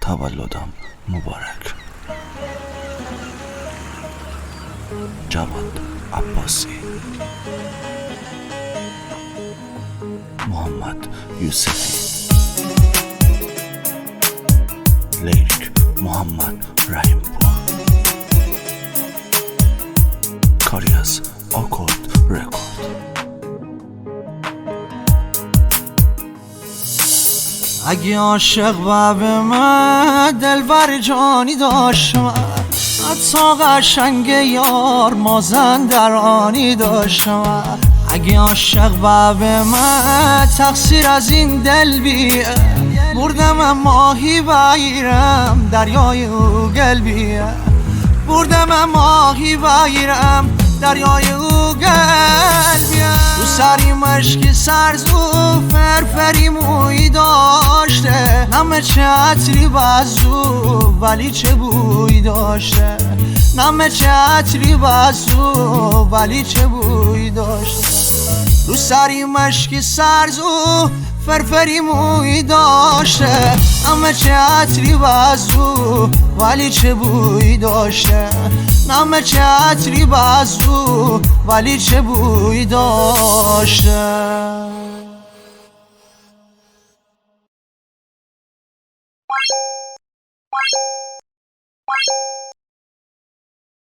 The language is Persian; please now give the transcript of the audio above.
تولدم مبارک. جواد عباسی، محمد یوسفی، لیک محمد رحیمپور، کاری از آکورد رکورد. اگه عاشق و به من دلبر جانی داشتم، حتی قشنگ یار مازندرانی داشتم. اگه عاشق و به من تقصیر از این دل بیه، بردم ماهی بگیرم دریای او قلبیه، بردم ماهی بگیرم دریای او قلبیه. تو سری مشکی سرزو فرفری موی داشته، نمه چه عطری بزو ولی چه بوی داشته، نمه چه عطری بزو ولی چه بوی داشته. رو سری مشکی سرزو فرفری موی داشته، نمه چه عطری بزو ولی چه بوی داشته، نمه چه عطری بزو ولی چه بوی داشته.